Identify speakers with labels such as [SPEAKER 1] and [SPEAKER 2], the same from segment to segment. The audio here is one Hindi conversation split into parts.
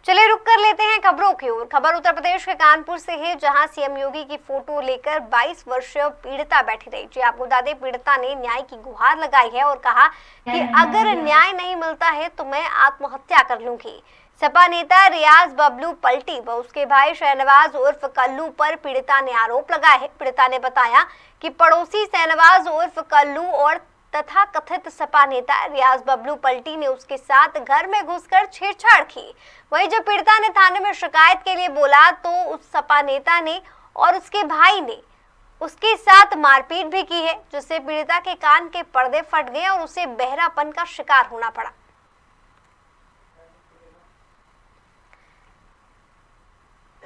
[SPEAKER 1] चलिए रुक कर लेते हैं खबरों की ओर। खबर उत्तर प्रदेश के कानपुर से है, जहां सीएम योगी की फोटो लेकर 22 वर्षीय पीड़िता बैठी रही। जी आपको बता दें, पीड़िता ने न्याय की गुहार लगाई है और कहा कि अगर न्याय नहीं मिलता है तो मैं आत्महत्या कर लूंगी। सपा नेता रियाज बबलू पलटी व उसके भाई शहनवाज उर्फ कल्लू पर पीड़िता ने आरोप लगाया है। पीड़िता ने बताया कि पड़ोसी शहनवाज उर्फ कल्लू और तथा कथित सपा नेता रियाज बबलू पलटी ने उसके साथ घर में घुसकर छेड़छाड़ की। वहीं जब पीड़िता ने थाने में शिकायत के लिए बोला तो उस सपा नेता ने और उसके भाई ने उसके साथ मारपीट भी की है, जिससे पीड़िता के कान के पर्दे फट गए और उसे बहरापन का शिकार होना पड़ा।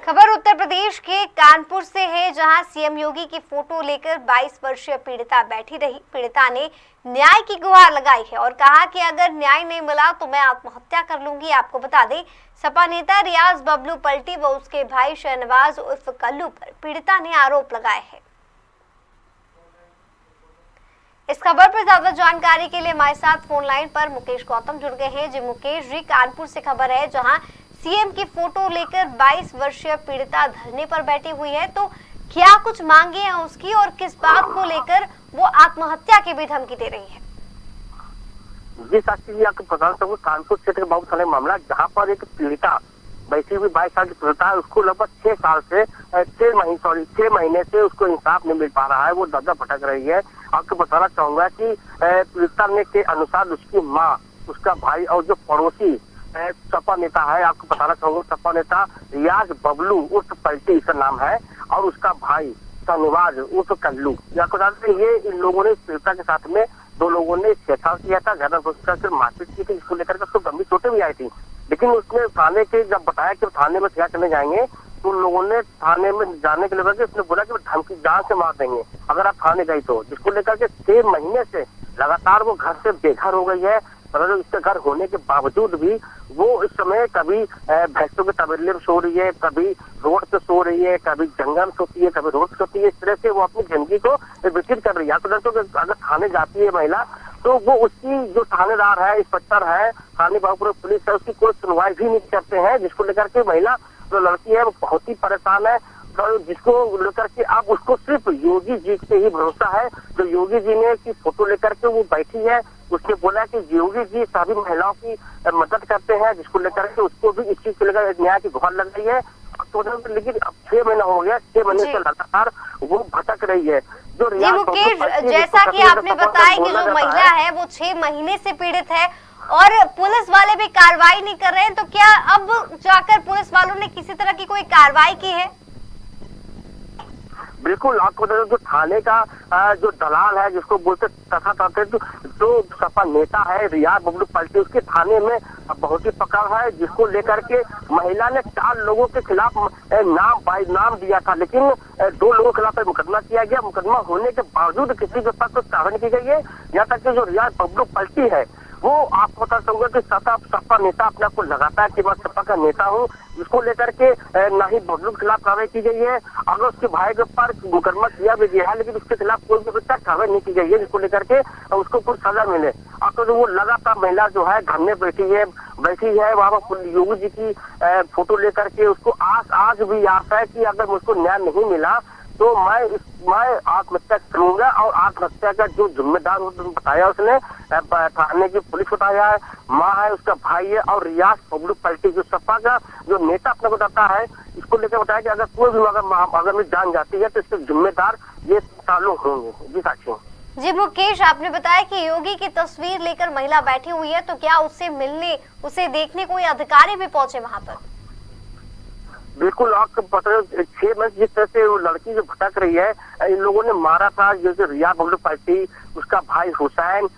[SPEAKER 1] खबर उत्तर प्रदेश के कानपुर से है, जहां सीएम योगी की फोटो लेकर 22 वर्षीय पीड़िता बैठी रही। पीड़िता ने न्याय की गुहार लगाई है और कहा कि अगर न्याय नहीं मिला तो मैं आत्महत्या कर लूंगी। आपको बता दें, सपा नेता रियाज बबलू पलटी व उसके भाई शहनवाज उर्फ कल्लू पर पीड़िता ने आरोप लगाए हैं। इस खबर पर ज्यादा जानकारी के लिए हमारे साथ फोन लाइन पर मुकेश गौतम जुड़ गए हैं। जी मुकेश जी, कानपुर से खबर है, जहां सीएम की फोटो लेकर 22 वर्षीय पीड़िता धरने पर बैठी हुई है, तो क्या कुछ मांगे हैं उसकी और किस बात को लेकर वो आत्महत्या की भी धमकी दे रही है?
[SPEAKER 2] जी साक्षी जी, आपको बता सकूं, कानपुर क्षेत्र के बहुत सारे मामला, जहां पर एक पीड़िता बैठी हुई 22 साल की पीड़िता है, उसको लगभग 6 महीने से उसको इंसाफ नहीं मिल पा रहा है। वो दर्जा भटक रही है। आपको बताना चाहूंगा कि पीड़िता ने के अनुसार उसकी माँ, उसका भाई और जो पड़ोसी सपा नेता है, आपको बताना चाहूंगा सपा नेता रियाज बबलू उर्फ पलटी इसका नाम है, और उसका भाई शहनवाज उर्फ कल्लू, आपको बताते हैं ये इन लोगों ने पीड़िता के साथ में 2 लोगों ने छेड़छाड़ किया था, घर में घुसकर मारपीट की थी, इसको लेकर उसको गंभीर चोटें भी आई थी। लेकिन उसने थाने के जब बताया कि थाने में क्या करने जाएंगे, तो उन लोगों ने थाने में जाने के लिए उसने बोला कि धमकी जान से मार देंगे अगर आप थाने गई तो, जिसको लेकर के 6 महीने से लगातार वो घर से बेघर हो गई है। इसके घर होने के बावजूद भी वो इस समय कभी भैंसों के तबेले में सो रही है, कभी रोड पे सो रही है, कभी जंगल में सोती है, कभी रोड पे सोती है। इस तरह से वो अपनी जिंदगी को व्यतीत कर रही है। तो अगर थाने जाती है महिला, तो वो उसकी जो थानेदार है, इंस्पेक्टर है, थाने बाबू पुलिस है, उसकी कोई सुनवाई भी नहीं करते हैं, जिसको लेकर के महिला जो लड़की है वो बहुत ही परेशान है। तो जिसको लेकर के अब उसको सिर्फ योगी जी से ही भरोसा है। जो योगी जी ने की फोटो लेकर के वो बैठी है, उसने बोला कि योगी जी सभी महिलाओं की मदद करते हैं, जिसको लेकर के उसको भी इस चीज को लेकर न्याय की गुहार लग रही है। तो लेकिन अब 6 महीना हो गया, 6 महीने से लगातार वो भटक रही है। जो
[SPEAKER 1] मुकेश, जैसा कि आपने बताया कि जो महिला है वो 6 महीने से पीड़ित है और पुलिस वाले भी कार्रवाई नहीं कर रहे हैं, तो क्या अब जाकर पुलिस वालों ने किसी तरह की कोई कार्रवाई की है?
[SPEAKER 2] बिल्कुल, आपको जो थाने का जो दलाल है, जिसको बोलते जो सपा नेता है रियाज बबलू पलटी, उसके थाने में बहुत ही पकड़ है, जिसको लेकर के महिला ने 4 लोगों के खिलाफ नाम दिया था, लेकिन 2 लोगों के खिलाफ मुकदमा किया गया। मुकदमा होने के बावजूद किसी के पास कोई कार्रवाई की गई है। यहाँ तक कि जो रियाज बबलू पलटी है, वो आपको बता सकूंगा कि सपा नेता अपने आप को लगाता है कि मैं सपा का नेता हूँ, इसको लेकर के ना ही बबलू के खिलाफ कार्रवाई की गई है। अगर उसके भाई के ऊपर मुकदमा किया भी गया है, लेकिन उसके खिलाफ कोई भी कार्रवाई नहीं की गई है, जिसको लेकर के उसको कुछ सजा मिले। अब तो वो लगातार महिला जो है घर में बैठी है वहाँ पर योगी जी की फोटो लेकर के उसको आज भी आस है कि अगर मुझको न्याय नहीं मिला तो मैं आत्महत्या करूंगा। और आत्महत्या का जो जिम्मेदार बताया उसने, थाने की पुलिस बताया है, माँ है, उसका भाई है, और रियाज बबलू पलटी जो सपा का जो नेता अपने को बताता है, इसको लेकर बताया कि अगर कोई भी अगर मेरी जान जाती है तो इसके जिम्मेदार ये लोग होंगे। जी साक्षी
[SPEAKER 1] जी मुकेश, आपने बताया कि योगी की तस्वीर लेकर महिला बैठी हुई है, तो क्या उससे मिलने, उसे देखने कोई अधिकारी भी पहुंचे वहां पर?
[SPEAKER 2] बिल्कुल, आपको पता है 6 महीने जिस तरह से वो लड़की जो भटक रही है, इन लोगों ने मारा था, जैसे रियाज बबलू पलटी, उसका भाई हुसैन,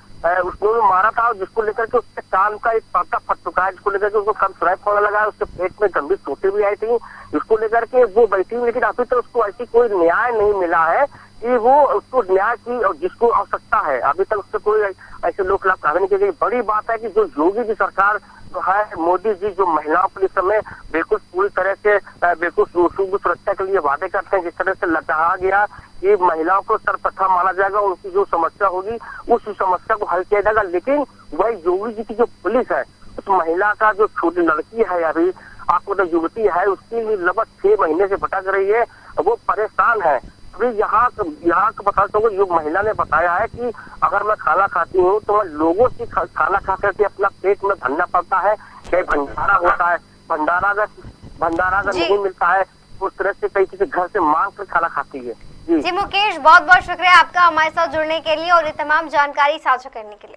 [SPEAKER 2] उसको मारा था, जिसको लेकर के उसके कान का एक पर्दा फट चुका है, जिसको लेकर के उसको कम सुराख होने लगा है, उसके पेट में गंभीर चोटें भी आई थी, जिसको लेकर के वो बैठी हुई। लेकिन अभी तक उसको ऐसी कोई न्याय नहीं मिला है कि वो उसको न्याय की और जिसको आवश्यकता है, अभी तक उससे कोई ऐसे लोग खिलाफ कार्रवाई नहीं की गई। बड़ी बात है कि जो योगी की सरकार जो है, मोदी जी जो महिलाओं के लिए समय बिल्कुल पूरी तरह से बिल्कुल सुरक्षा के लिए वादे करते हैं, जिस तरह से कहा गया कि महिलाओं को सर्वप्रथम माना जाएगा, उनकी जो समस्या होगी उस समस्या को हल किया जाएगा। लेकिन वही योगी जी की जो पुलिस है, उस महिला का जो छोटी लड़की है अभी आपको जो युवती है उसकी लगभग 6 महीने से भटक रही है, वो परेशान है। अभी यहाँ का पता चलो, जो महिला ने बताया है कि अगर मैं खाना खाती हूँ तो मैं लोगों से खाना खा करके अपना पेट में भरना पड़ता है। कहीं भंडारा होता है, भंडारा अगर नहीं मिलता है उस तरह से कई किसी घर से मांग कर खाना खाती है।
[SPEAKER 1] जी मुकेश, बहुत बहुत शुक्रिया आपका हमारे साथ जुड़ने के लिए और ये तमाम जानकारी साझा करने के लिए।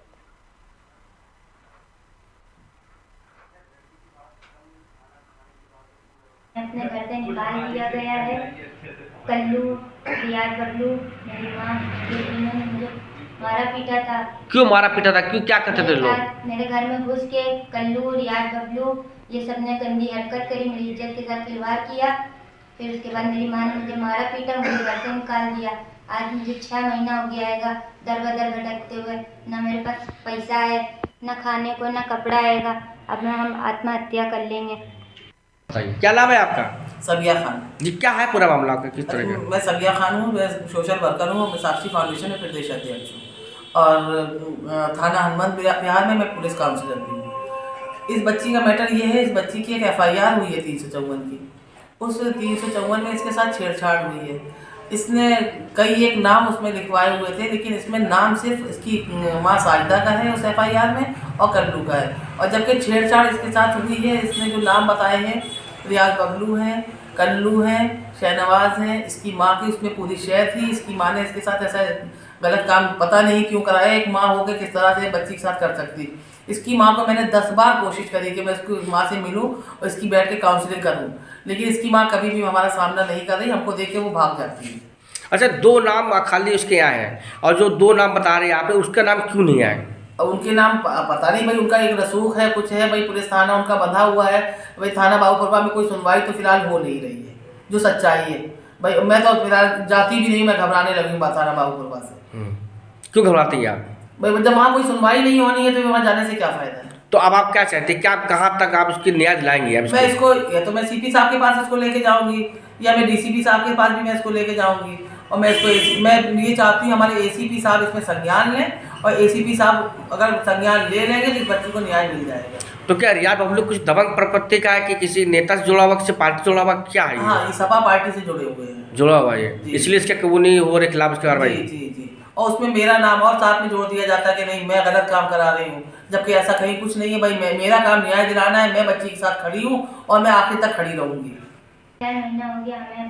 [SPEAKER 3] अपने घर से निकाल दिया गया है। कल्लू, रियाज बबलू, मेरी माँ, ये तीनों ने मुझे मारा पीटा था।
[SPEAKER 4] क्यों मारा पीटा था? क्यों, क्या करते थे लोग?
[SPEAKER 3] मेरे घर में घुस के कल्लू, रियाज बबलू ये सब ने गंदी हरकत करी, मेरी इज्जत के साथ खिलवाड़ किया। फिर उसके बाद मेरी माँ ने मुझे मारा पीटा, मुझे घर से निकाल दिया। आज मुझे 6 महीना हो गया है दर बदर भटकते हुए। ना मेरे पास पैसा है, ना खाने को, ना कपड़ा आएगा। अब हम आत्महत्या कर लेंगे।
[SPEAKER 4] क्या नाम है आपका?
[SPEAKER 5] सबिया खान
[SPEAKER 4] जी, क्या है पूरा मामला आपका, किस तरह का?
[SPEAKER 5] मैं सबिया खान हूँ, मैं सोशल वर्कर हूँ, मैं साक्षी फाउंडेशन में प्रदेश अध्यक्ष हूँ और थाना हनुमंत बिहार में मैं पुलिस काउंसिलर भी हूँ। इस बच्ची का मैटर ये है, इस बच्ची की एक FIR हुई है 354 की। उस 354 में इसके साथ छेड़छाड़ हुई है। इसने कई एक नाम उसमें लिखवाए हुए थे, लेकिन इसमें नाम सिर्फ इसकी माँ साजिदा का है उस FIR में और कल्लू का है। और जबकि छेड़छाड़ इसके साथ हुई है, इसने जो नाम बताए हैं रियाज बबलू है, कल्लू है, शहनवाज है, इसकी माँ की उसमें पूरी शेयर थी। इसकी माँ ने इसके साथ ऐसा गलत काम पता नहीं क्यों कराया। एक माँ होकर किस तरह से बच्ची के साथ कर सकती। इसकी माँ को मैंने 10 बार कोशिश करी कि मैं इसकी माँ से मिलूं और इसकी बैठ के काउंसलिंग करूं, लेकिन इसकी माँ कभी भी हमारा सामना नहीं कर रही। हमको देख के वो भाग जाती है।
[SPEAKER 4] अच्छा, 2 नाम खाली उसके यहाँ हैं और जो 2 नाम बता रहे हैं यहाँ पे, उसका नाम क्यों नहीं आए?
[SPEAKER 5] और उनके नाम पता नहीं भाई, उनका एक रसूख है, कुछ है भाई, पुलिस थाना उनका बंधा हुआ है भाई। थाना बाबूपुरवा में कोई सुनवाई तो फिलहाल हो नहीं रही है, जो सच्चाई है भाई। मैं तो फिलहाल जाती भी नहीं, मैं घबराने लगी हूँ थाना बाबूपुरवा से।
[SPEAKER 4] क्यों घबराती हैं आप?
[SPEAKER 5] भाई जब वहाँ कोई सुनवाई नहीं होनी है तो वहाँ जाने से क्या फायदा है।
[SPEAKER 4] तो अब आप क्या चाहते हैं, क्या कहाँ तक आप उसकी न्याय दिलाएंगे?
[SPEAKER 5] मैं इसको या तो मैं CP साहब के पास इसको लेके जाऊंगी, या मैं DCP साहब के पास भी मैं इसको लेके जाऊंगी। और मैं इसको मैं ये चाहती हूँ हमारे ACP साहब इसमें संज्ञान लें, और ACP साहब अगर संज्ञान ले लेंगे तो इस बच्चे को न्याय मिल जाएगा।
[SPEAKER 4] तो क्या रियाज बबलू कुछ दबंग प्रवृत्ति का है कि किसी नेता से जुड़ा हुआ, किसी पार्टी से जुड़ा हुआ, क्या है?
[SPEAKER 5] हाँ, ये सपा पार्टी से जुड़े हुए हैं।
[SPEAKER 4] जुड़ा हुआ है, इसलिए इसके कानूनी हो रहे खिलाफ इसकी कार्रवाई।
[SPEAKER 5] जी। और उसमें मेरा नाम और साथ में जोड़ दिया जाता है कि नहीं मैं गलत काम करा रही हूँ, जबकि ऐसा कहीं कुछ नहीं है भाई। मेरा काम न्याय दिलाना है। मैं बच्ची के साथ खड़ी हूँ और मैं आखिर तक खड़ी रहूंगी।
[SPEAKER 3] 4 महीना हो गया हमें